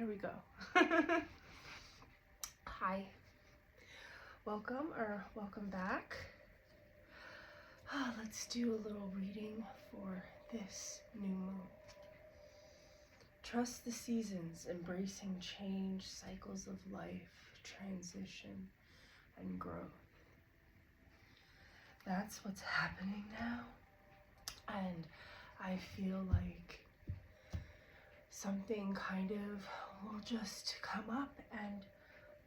Here we go. Hi. Welcome back. Let's do a little reading for this new moon. Trust the seasons, embracing change, cycles of life, transition, and growth. That's what's happening now. And I feel like something kind of will just come up and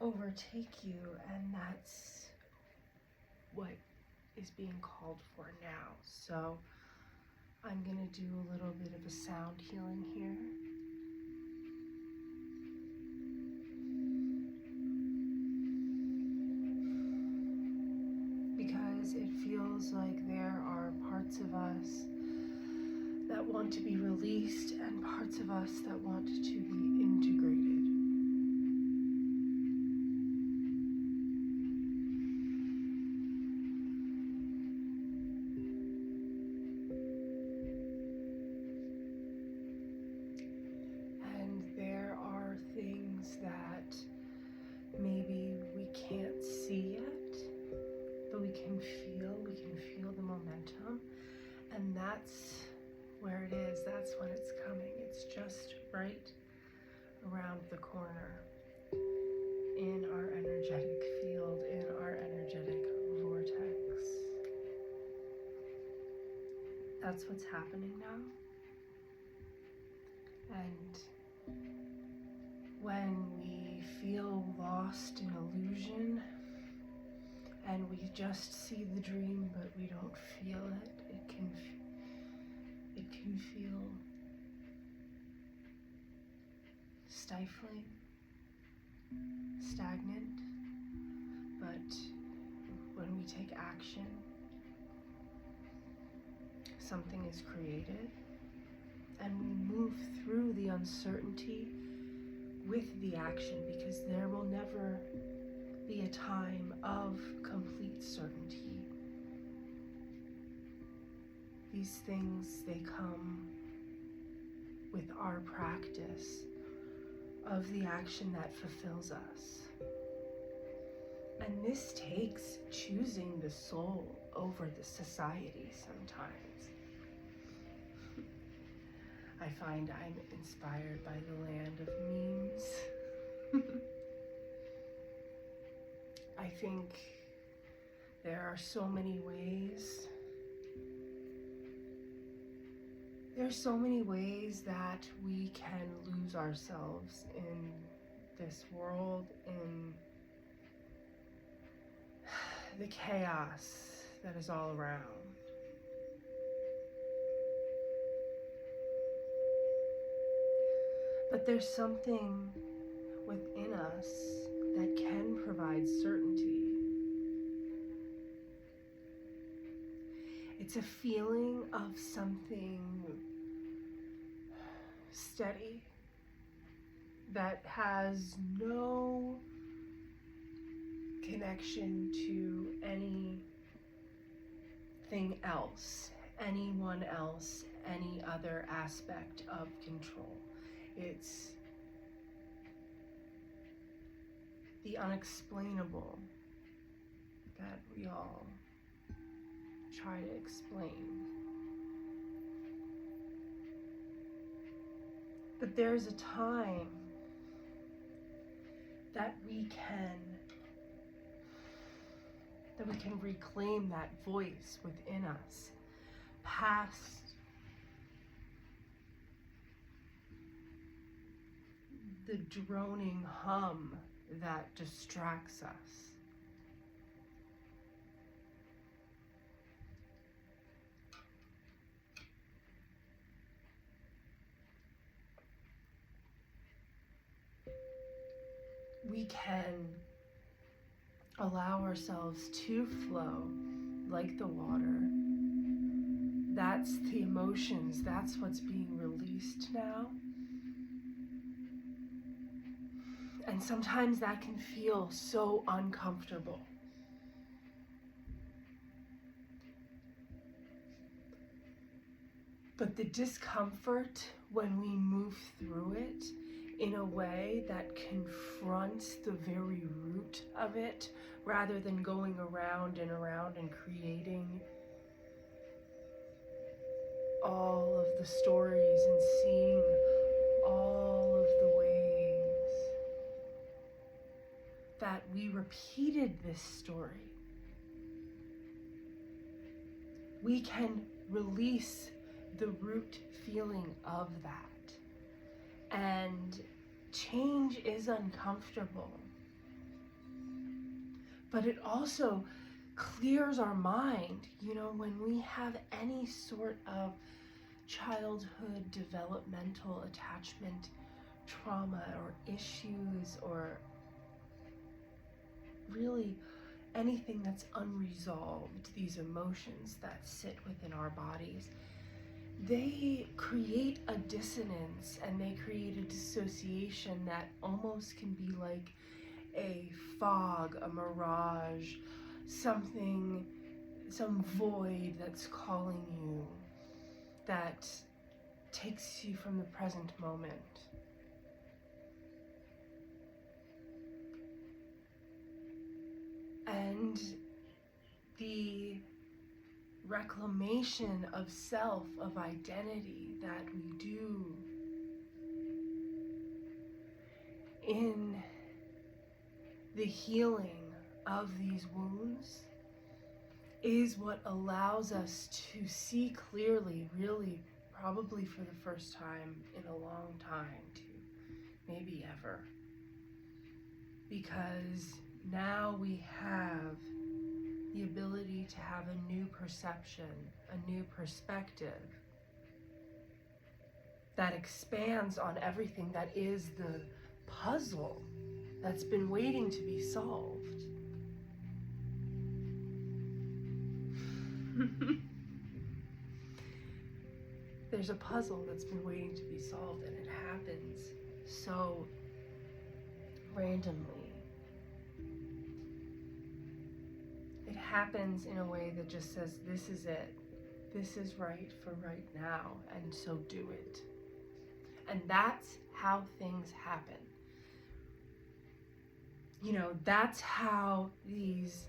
overtake you, and that's what is being called for now. So I'm gonna do a little bit of a sound healing here. Because it feels like there are parts of us that want to be released and parts of us that want to be integrated. And there are things that maybe we can't see yet, but we can feel the momentum, and that's where it is. That's when it's coming. It's just right around the corner in our energetic field, in our energetic vortex. That's what's happening now. And when we feel lost in illusion and we just see the dream but we don't feel it, it can feel stifling, stagnant, but when we take action, something is created, and we move through the uncertainty with the action, because there will never be a time of complete certainty. These things, they come with our practice of the action that fulfills us. And this takes choosing the soul over the society sometimes. I find I'm inspired by the land of memes. I think there are so many ways. There's so many ways that we can lose ourselves in this world, in the chaos that is all around. But there's something within us that can provide certainty. It's a feeling of something steady that has no connection to anything else, anyone else, any other aspect of control. It's the unexplainable that we all try to explain. But there's a time that we can reclaim that voice within us, past the droning hum that distracts us. We can allow ourselves to flow like the water. That's the emotions, that's what's being released now. And sometimes that can feel so uncomfortable. But the discomfort when we move through it in a way that confronts the very root of it, rather than going around and around and creating all of the stories and seeing all of the ways that we repeated this story. We can release the root feeling of that. And change is uncomfortable. But it also clears our mind. You know, when we have any sort of childhood developmental attachment trauma or issues, or really anything that's unresolved, these emotions that sit within our bodies, they create a dissonance and they create a dissociation that almost can be like a fog, a mirage, something, some void that's calling you, that takes you from the present moment. And the reclamation of self, of identity that we do in the healing of these wounds is what allows us to see clearly, really, probably for the first time in a long time, to maybe ever. Because now we have the ability to have a new perception, a new perspective that expands on everything that is the puzzle that's been waiting to be solved. There's a puzzle that's been waiting to be solved, and it happens so randomly. It happens in a way that just says, this is it. This is right for right now, and so do it. And that's how things happen. You know, that's how these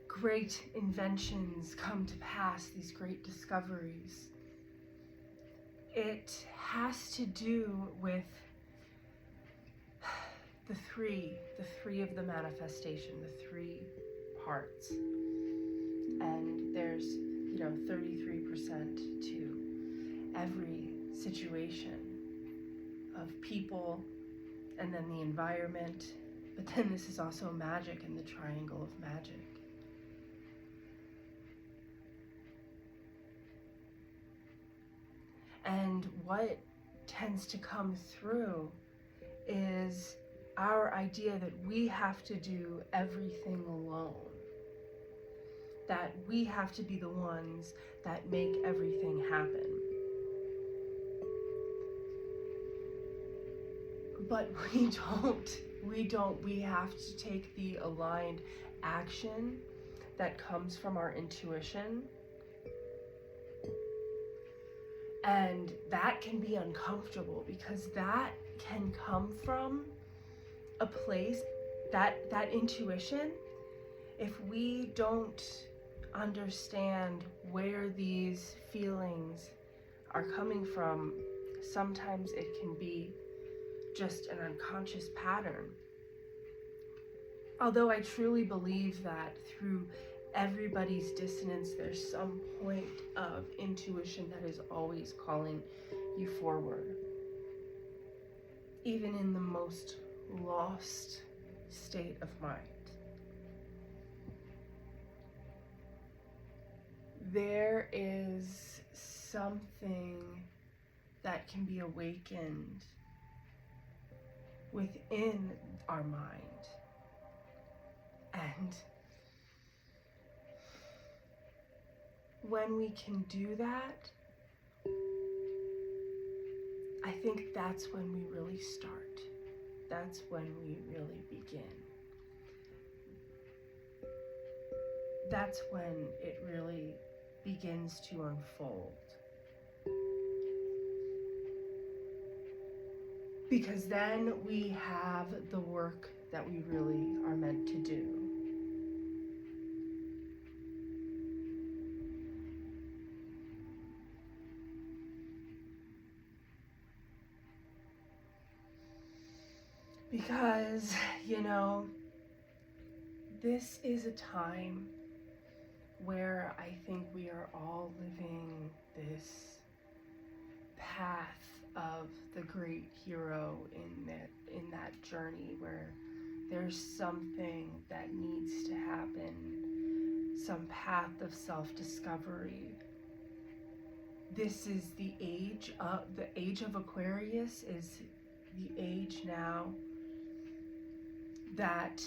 great inventions come to pass, these great discoveries. It has to do with the three of the manifestation, the three parts. And there's, 33% to every situation of people, and then the environment. But then this is also magic and the triangle of magic. And what tends to come through is our idea that we have to do everything alone. That we have to be the ones that make everything happen. But we don't. We have to take the aligned action that comes from our intuition. And that can be uncomfortable, because that can come from a place, that intuition, if we don't understand where these feelings are coming from, sometimes it can be just an unconscious pattern. Although I truly believe that through everybody's dissonance, there's some point of intuition that is always calling you forward. Even in the most lost state of mind. There is something that can be awakened within our mind. And when we can do that, I think that's when we really start. That's when we really begin. That's when it really begins to unfold. Because then we have the work that we really are meant to do. Because, this is a time where I think we are all living this path of the great hero in that journey where there's something that needs to happen, some path of self-discovery. This is the age of Aquarius is the age now that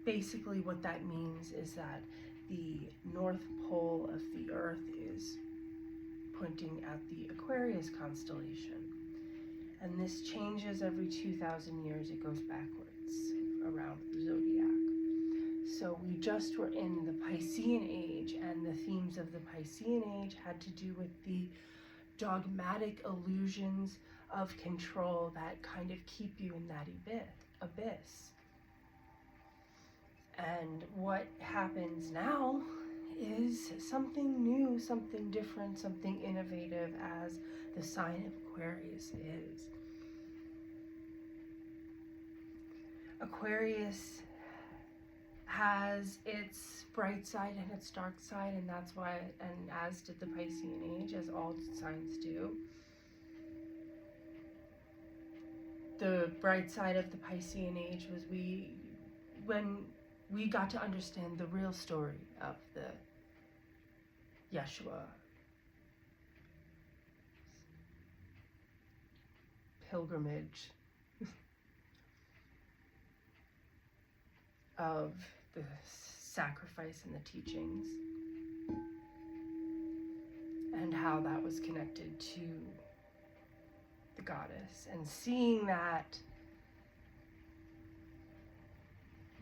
basically what that means is that the North Pole of the Earth is pointing at the Aquarius constellation. And this changes every 2,000 years. It goes backwards around the zodiac. So we just were in the Piscean age, and the themes of the Piscean age had to do with the dogmatic illusions of control that kind of keep you in that abyss. And what happens now is something new, something different, something innovative, as the sign of Aquarius is. Aquarius has its bright side and its dark side, and that's why, and as did the Piscean age, as all signs do. The bright side of the Piscean age was when we got to understand the real story of the Yeshua pilgrimage of the sacrifice and the teachings, and how that was connected to the goddess, and seeing that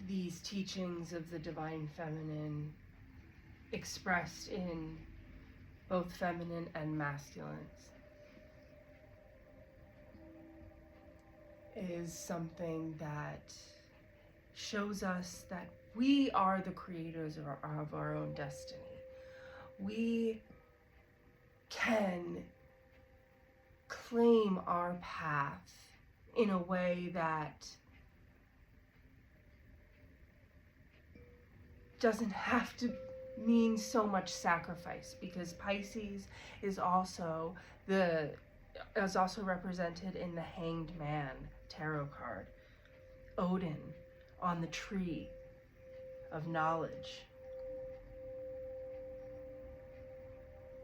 these teachings of the divine feminine expressed in both feminine and masculines is something that shows us that we are the creators of our own destiny. We can claim our path in a way that doesn't have to mean so much sacrifice, because Pisces is also represented in the Hanged Man tarot card. Odin on the tree of knowledge,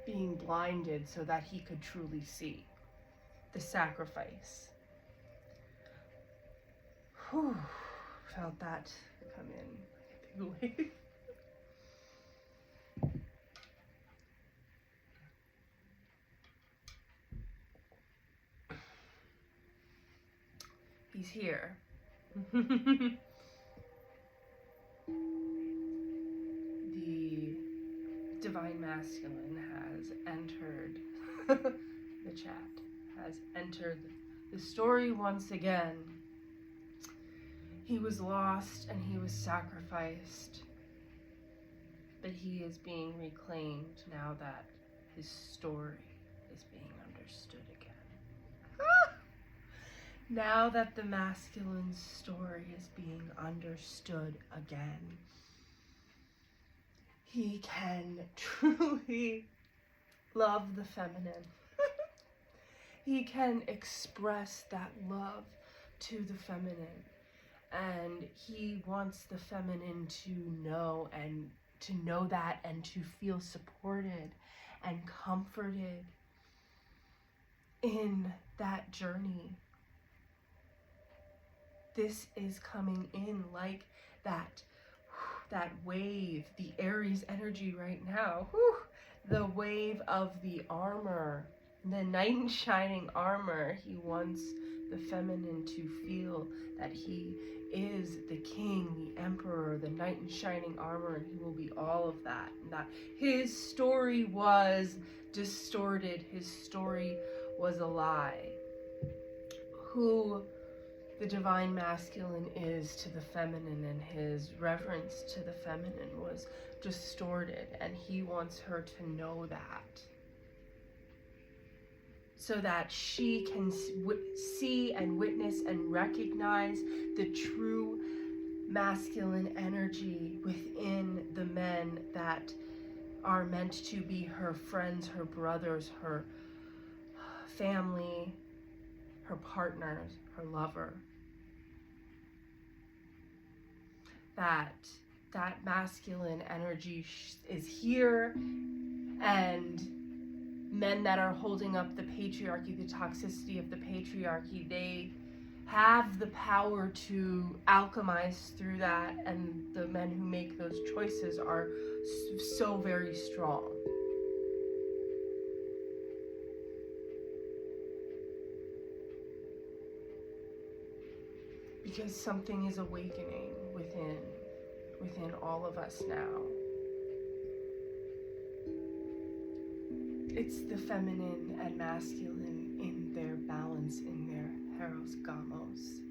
being blinded so that he could truly see. The sacrifice. Whew, felt that come in like a big wave. He's here. The divine masculine has entered the chat, has entered the story once again. He was lost and he was sacrificed, but he is being reclaimed now that his story is being understood again. Now that the masculine story is being understood again, he can truly love the feminine. He can express that love to the feminine, and he wants the feminine to know that and to feel supported and comforted in that journey. This is coming in like that wave, the Aries energy right now. The wave of the armor, the knight in shining armor. He wants the feminine to feel that he is the king, the emperor, the knight in shining armor, and he will be all of that. And that his story was distorted, his story was a lie. who the divine masculine is to the feminine, and his reverence to the feminine was distorted, and he wants her to know that, so that she can see and witness and recognize the true masculine energy within the men that are meant to be her friends, her brothers, her family, her partners, her lover. That masculine energy is here, and men that are holding up the patriarchy, the toxicity of the patriarchy, they have the power to alchemize through that, and the men who make those choices are so very strong. Because something is awakening within all of us now. It's the feminine and masculine in their balance, in their heros gamos.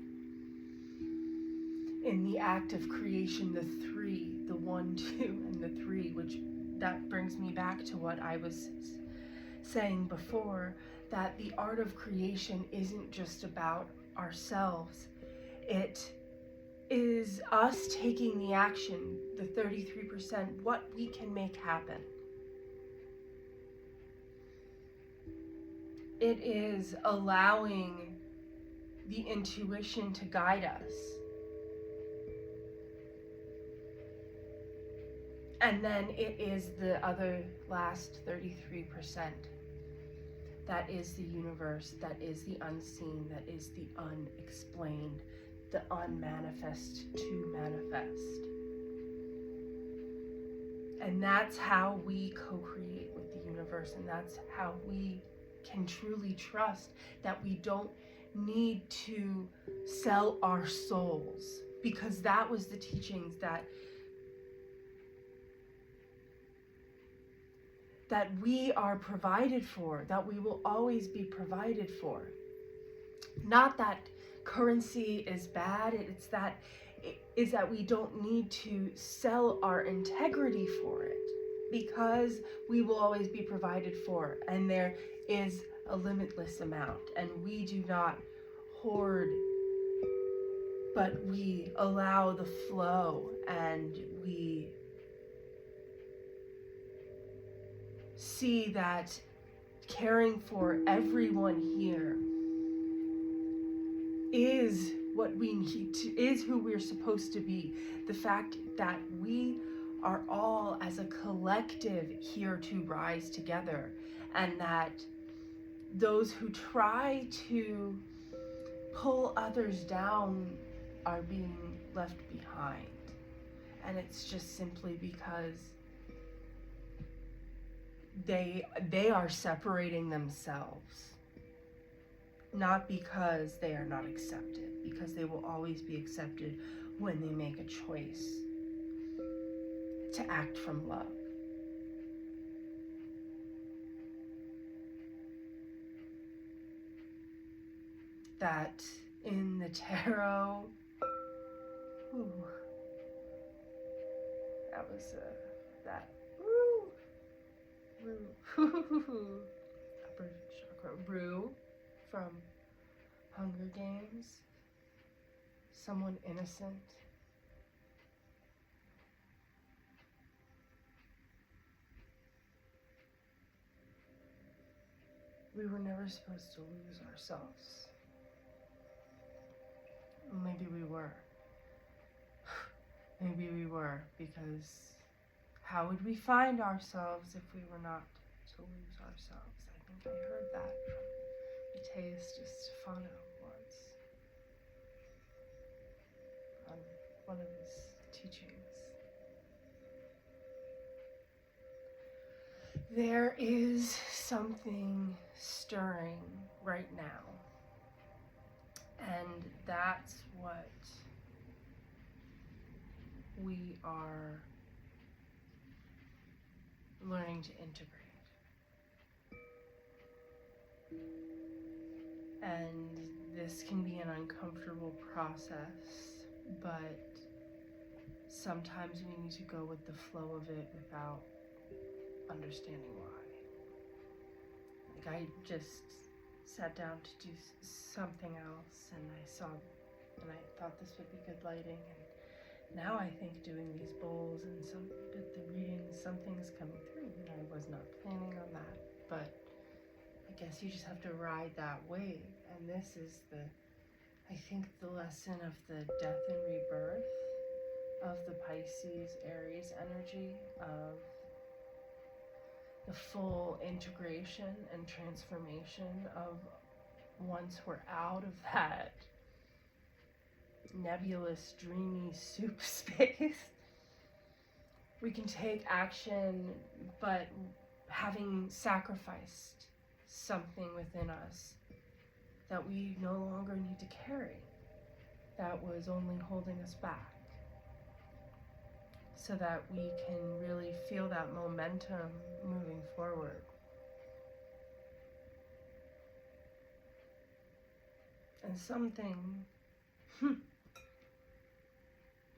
In the act of creation, the three, the 1, 2, and the 3, which that brings me back to what I was saying before, that the art of creation isn't just about ourselves. It is us taking the action, the 33%, what we can make happen. It is allowing the intuition to guide us. And then it is the other last 33%. That is the universe, that is the unseen, that is the unexplained, the unmanifest to manifest. And that's how we co-create with the universe, and that's how we can truly trust that we don't need to sell our souls, because that was the teachings that we are provided for, that we will always be provided for. Not that currency is bad, it's that we don't need to sell our integrity for it, because we will always be provided for, and there is a limitless amount, and we do not hoard, but we allow the flow, and we see that caring for everyone here is what we need to, is who we're supposed to be. The fact that we are all as a collective here to rise together, and that those who try to pull others down are being left behind. And it's just simply because they are separating themselves, not because they are not accepted, because they will always be accepted when they make a choice to act from love. That in the tarot, that was that upper chakra, Rue from Hunger Games, someone innocent. We were never supposed to lose ourselves. Maybe we were. Maybe we were, because how would we find ourselves if we were not to lose ourselves? I think I heard that from Mateus de Stefano once on one of his teachings. There is something stirring right now, and that's what we are learning to integrate. And this can be an uncomfortable process, but sometimes we need to go with the flow of it without understanding why. Like, I just sat down to do something else, and I thought this would be good lighting, and now I think doing these bowls and the readings, something's coming through, and I was not planning on that, but I guess you just have to ride that wave. And this is I think the lesson of the death and rebirth of the Pisces Aries energy, of the full integration and transformation of, once we're out of that nebulous, dreamy soup space, we can take action, but having sacrificed something within us that we no longer need to carry, that was only holding us back, so that we can really feel that momentum moving forward. And something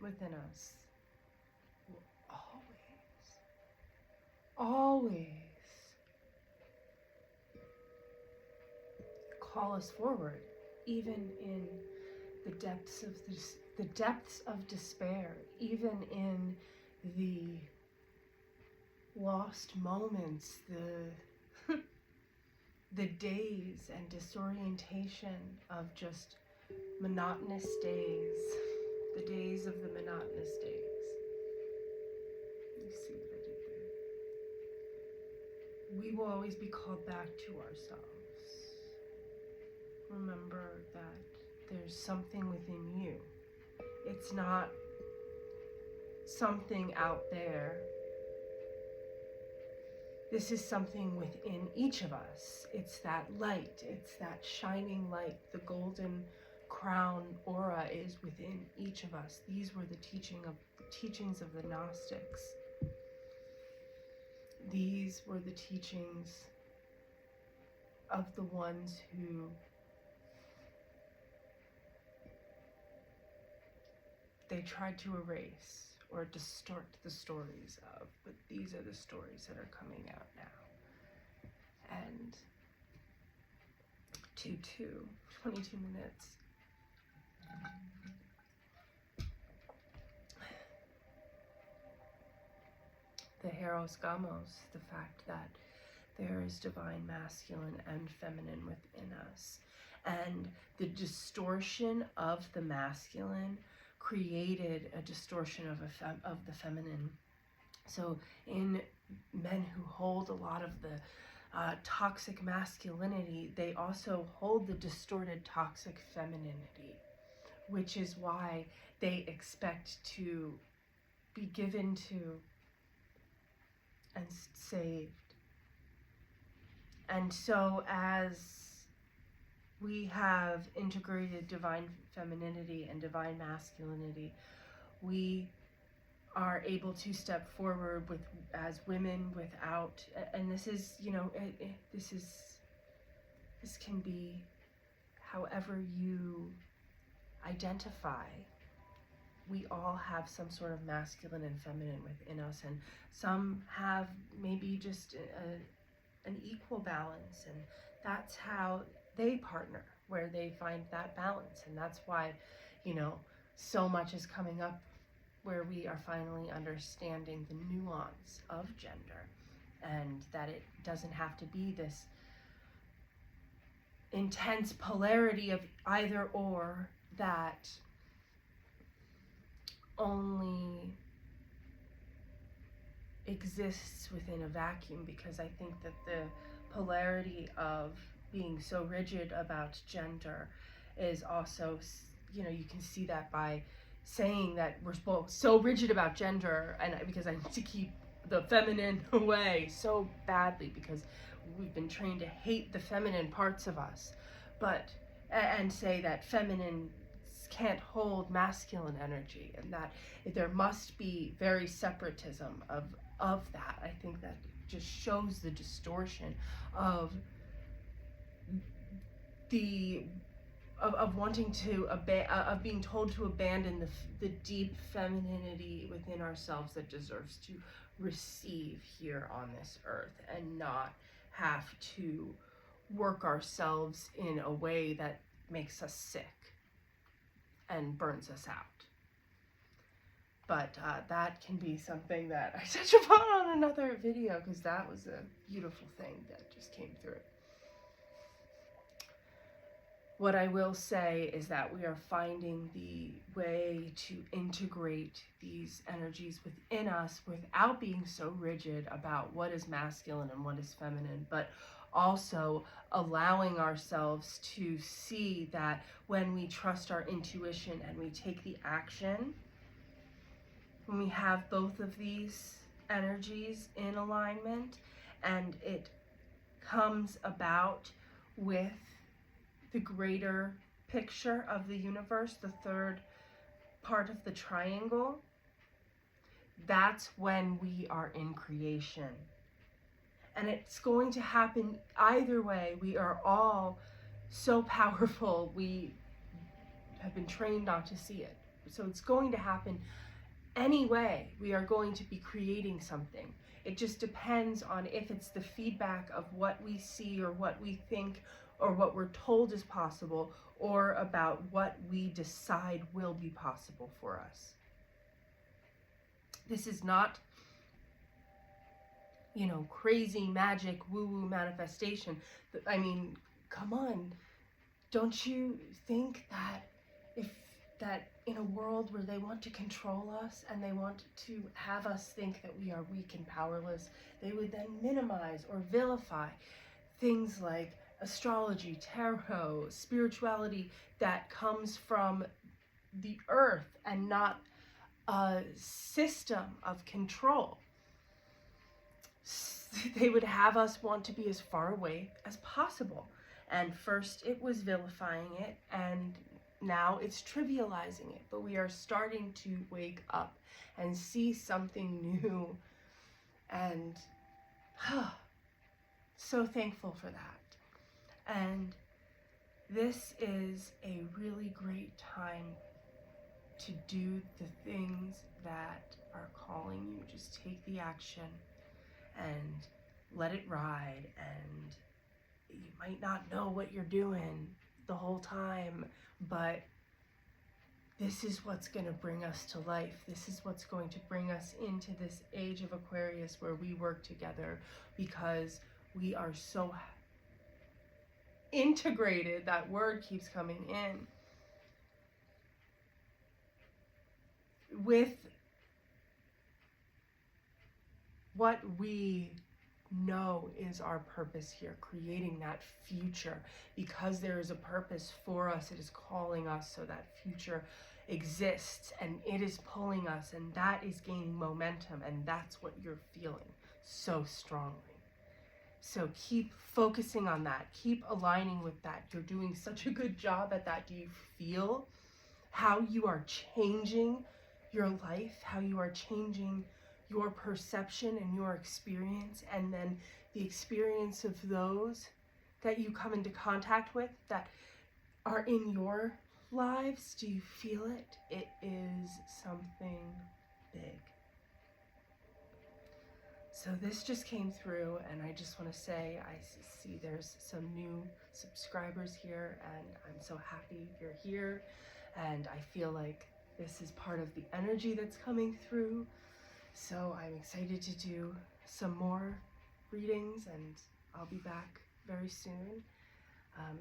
within us will always call us forward, even in the depths of despair, even in the lost moments, the days and disorientation of just monotonous days, the days of the monotonous days. You see what I did there? We will always be called back to ourselves. Remember that there's something within you. It's not something out there. This is something within each of us. It's that light. It's that shining light. The golden crown aura is within each of us. These were the teachings of the Gnostics. These were the teachings of the ones who they tried to erase or distort the stories of, but these are the stories that are coming out now. And 22 minutes. The Heros Gamos, the fact that there is divine masculine and feminine within us. And the distortion of the masculine created a distortion of the feminine. So in men who hold a lot of the toxic masculinity, they also hold the distorted toxic femininity, which is why they expect to be given to and saved. And so as we have integrated divine femininity and divine masculinity, we are able to step forward as women without, and this is, this can be however you identify. We all have some sort of masculine and feminine within us, and some have maybe just an equal balance, and that's how they partner, where they find that balance. And that's why, so much is coming up where we are finally understanding the nuance of gender, and that it doesn't have to be this intense polarity of either or that only exists within a vacuum. Because I think that the polarity of being so rigid about gender is also, you can see that by saying that we're both so rigid about gender, and because I need to keep the feminine away so badly, because we've been trained to hate the feminine parts of us, and say that feminine can't hold masculine energy, and that there must be very separatism of that. I think that just shows the distortion of the of wanting to of being told to abandon the deep femininity within ourselves that deserves to receive here on this earth, and not have to work ourselves in a way that makes us sick and burns us out. But that can be something that I touch upon on another video, because that was a beautiful thing that just came through. What I will say is that we are finding the way to integrate these energies within us without being so rigid about what is masculine and what is feminine, but also allowing ourselves to see that when we trust our intuition and we take the action, when we have both of these energies in alignment, and it comes about with the greater picture of the universe, the third part of the triangle, that's when we are in creation. And it's going to happen either way. We are all so powerful. We have been trained not to see it. So it's going to happen anyway. We are going to be creating something. It just depends on if it's the feedback of what we see or what we think or what we're told is possible, or about what we decide will be possible for us. This is not, crazy magic woo-woo manifestation. I mean, come on. Don't you think that in a world where they want to control us and they want to have us think that we are weak and powerless, they would then minimize or vilify things like astrology, tarot, spirituality that comes from the earth and not a system of control. They would have us want to be as far away as possible. And first it was vilifying it, and now it's trivializing it. But we are starting to wake up and see something new, and so thankful for that. And this is a really great time to do the things that are calling you. Just take the action and let it ride. And you might not know what you're doing the whole time, but this is what's going to bring us to life. This is what's going to bring us into this age of Aquarius where we work together, because we are so integrated. That word keeps coming in. With what we know is our purpose here, creating that future, because there is a purpose for us. It is calling us, so that future exists, and it is pulling us, and that is gaining momentum, and that's what you're feeling so strongly. So keep focusing on that. Keep aligning with that. You're doing such a good job at that. Do you feel how you are changing your life, how you are changing your perception and your experience, and then the experience of those that you come into contact with that are in your lives? Do you feel it? It is something big. So this just came through, and I just want to say, I see there's some new subscribers here, and I'm so happy you're here, and I feel like this is part of the energy that's coming through. So I'm excited to do some more readings, and I'll be back very soon.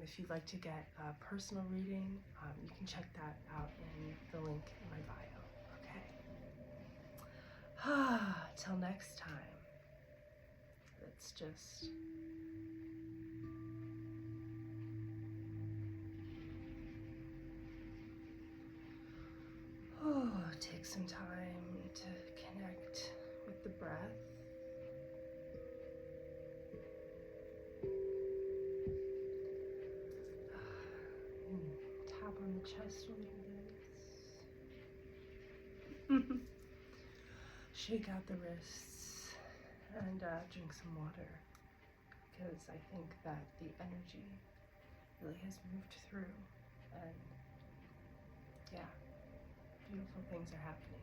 If you'd like to get a personal reading, you can check that out in the link in my bio. Okay. Till next time. Let's just take some time to connect with the breath. Tap on the chest a little bit. Shake out the wrists and drink some water, because I think that the energy really has moved through, and yeah, beautiful things are happening.